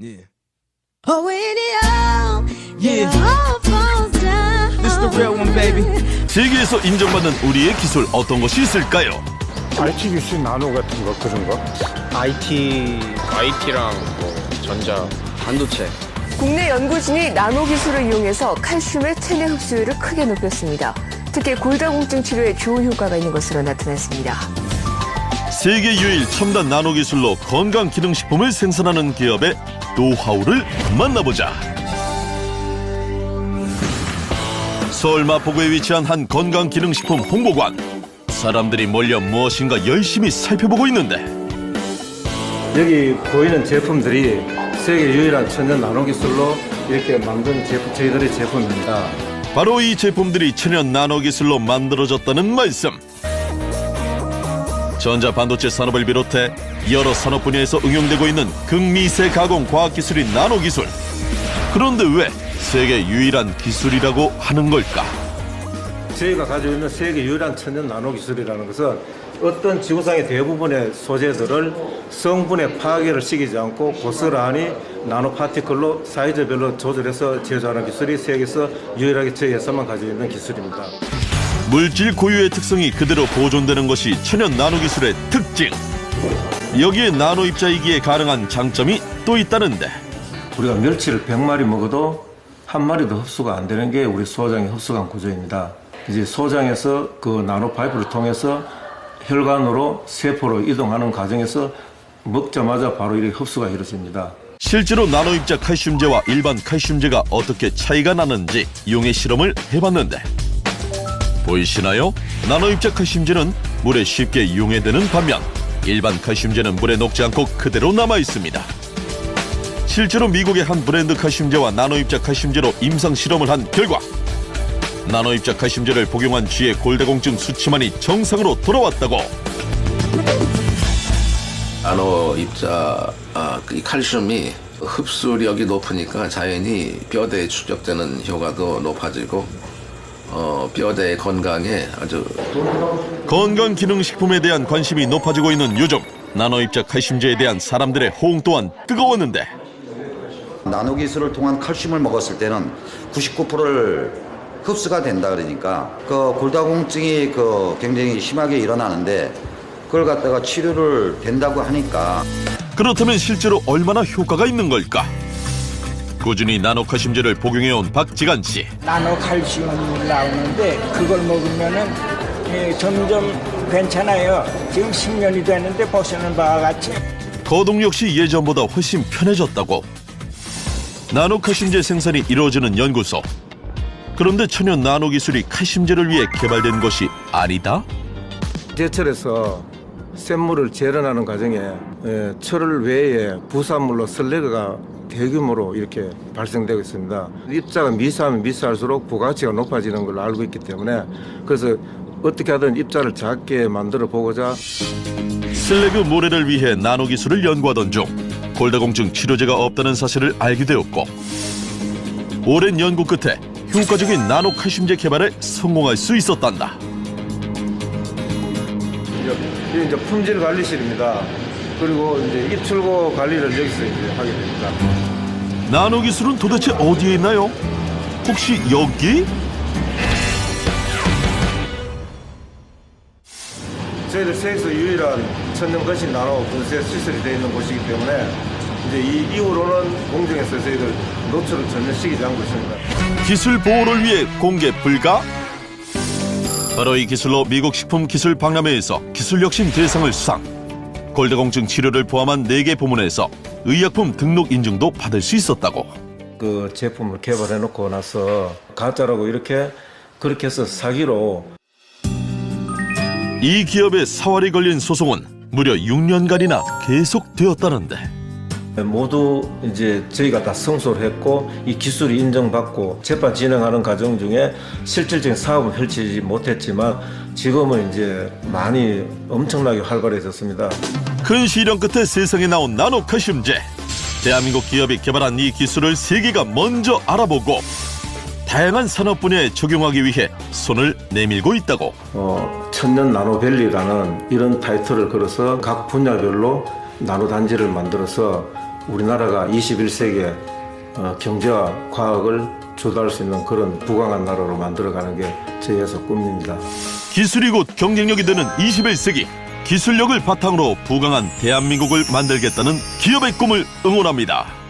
Yeah. Oh, when it all falls down. This the real one, baby. 세계에서 인정받는 우리의 기술 어떤 것이 있을까요? IT 기술 나노 같은 거 그런 거? IT랑 뭐 전자, 반도체. 국내 연구진이 나노 기술을 이용해서 칼슘의 체내 흡수율을 크게 높였습니다. 특히 골다공증 치료에 좋은 효과가 있는 것으로 나타났습니다. 세계 유일 첨단 나노 기술로 건강 기능식품을 생산하는 기업의 노하우를 만나보자. 서울 마포구에 위치한 한 건강 기능식품 홍보관. 사람들이 몰려 무엇인가 열심히 살펴보고 있는데 여기 보이는 제품들이 세계 유일한 천연 나노 기술로 이렇게 만든 저희들의 제품입니다. 바로 이 제품들이 천연 나노 기술로 만들어졌다는 말씀. 전자 반도체 산업을 비롯해 여러 산업 분야에서 응용되고 있는 극미세 가공 과학기술인 나노 기술. 그런데 왜 세계 유일한 기술이라고 하는 걸까? 저희가 가지고 있는 세계 유일한 천연 나노 기술이라는 것은 어떤 지구상의 대부분의 소재들을 성분의 파괴를 시키지 않고 고스란히 나노 파티클로 사이즈별로 조절해서 제조하는 기술이 세계에서 유일하게 저희 회사만 가지고 있는 기술입니다. 물질 고유의 특성이 그대로 보존되는 것이 천연 나노 기술의 특징. 여기에 나노 입자이기에 가능한 장점이 또 있다는데 우리가 멸치를 100마리 먹어도 한 마리도 흡수가 안 되는 게 우리 소장의 흡수관 구조입니다. 이제 소장에서 그 나노 파이프를 통해서 혈관으로 세포로 이동하는 과정에서 먹자마자 바로 이렇게 흡수가 이루어집니다. 실제로 나노 입자 칼슘제와 일반 칼슘제가 어떻게 차이가 나는지 용해 실험을 해봤는데 보이시나요? 나노 입자 칼슘제는 물에 쉽게 용해되는 반면 일반 칼슘제는 물에 녹지 않고 그대로 남아 있습니다. 실제로 미국의 한 브랜드 칼슘제와 나노 입자 칼슘제로 임상 실험을 한 결과 나노 입자 칼슘제를 복용한 쥐의 골다공증 수치만이 정상으로 돌아왔다고. 나노 입자 이 칼슘이 흡수력이 높으니까 자연히 뼈대에 축적되는 효과도 높아지고 뼈대의 건강에 아주 건강기능식품에 대한 관심이 높아지고 있는 요즘 나노 입자 칼슘제에 대한 사람들의 호응 또한 뜨거웠는데 나노 기술을 통한 칼슘을 먹었을 때는 99%를 흡수가 된다 그러니까 그 골다공증이 굉장히 심하게 일어나는데 그걸 갖다가 치료를 된다고 하니까 그렇다면 실제로 얼마나 효과가 있는 걸까? 꾸준히 나노 칼슘제를 복용해온 박지간 씨. 나노 칼슘이 나오는데 그걸 먹으면은 점점 괜찮아요. 지금 10년이 됐는데 보시는 바와 같이 거동 역시 예전보다 훨씬 편해졌다고. 나노 칼슘제 생산이 이루어지는 연구소. 그런데 천연 나노 기술이 칼슘제를 위해 개발된 것이 아니다? 제철에서 샘물을 재련하는 과정에 철을 외에 부산물로 슬래그가 대규모로 이렇게 발생되고 있습니다. 입자가 미세하면 미세할수록 부가가치가 높아지는 걸 알고 있기 때문에 그래서 어떻게 하든 입자를 작게 만들어 보고자 슬래그 모래를 위해 나노 기술을 연구하던 중 골다공증 치료제가 없다는 사실을 알게 되었고 오랜 연구 끝에 효과적인 나노 칼슘제 개발에 성공할 수 있었단다. 이제 품질 관리실입니다. 그리고 이제 입출고 관리를 여기서 이제 하게 됩니다. 나노 기술은 도대체 어디에 있나요? 혹시 여기? 저희들 세계에서 유일한 천연 거실 나노 분쇄 시설이 되어 있는 곳이기 때문에 이제 이 이후로는 공정에서 저희들 노출을 전혀 시키지 않고 있습니다. 기술 보호를 위해 공개 불가? 바로 이 기술로 미국 식품기술박람회에서 기술혁신 대상을 수상. 골다공증 치료를 포함한 4개 부문에서 의약품 등록 인증도 받을 수 있었다고. 그 제품을 개발해 놓고 나서 가짜라고 그렇게 해서 사기로 이 기업의 사활이 걸린 소송은 무려 6년간이나 계속되었다는데 모두 이제 저희가 다 승소를 했고 이 기술이 인정받고 재판 진행하는 과정 중에 실질적인 사업은 펼치지 못했지만 지금은 이제 많이 엄청나게 활발해졌습니다. 큰 시련 끝에 세상에 나온 나노 칼슘제. 대한민국 기업이 개발한 이 기술을 세계가 먼저 알아보고 다양한 산업 분야에 적용하기 위해 손을 내밀고 있다고. 천년 나노밸리라는 이런 타이틀을 걸어서 각 분야별로 나노 단지를 만들어서 우리나라가 21세기에 경제와 과학을 주도할 수 있는 그런 부강한 나라로 만들어가는 게 제 회사 꿈입니다. 기술이 곧 경쟁력이 되는 21세기, 기술력을 바탕으로 부강한 대한민국을 만들겠다는 기업의 꿈을 응원합니다.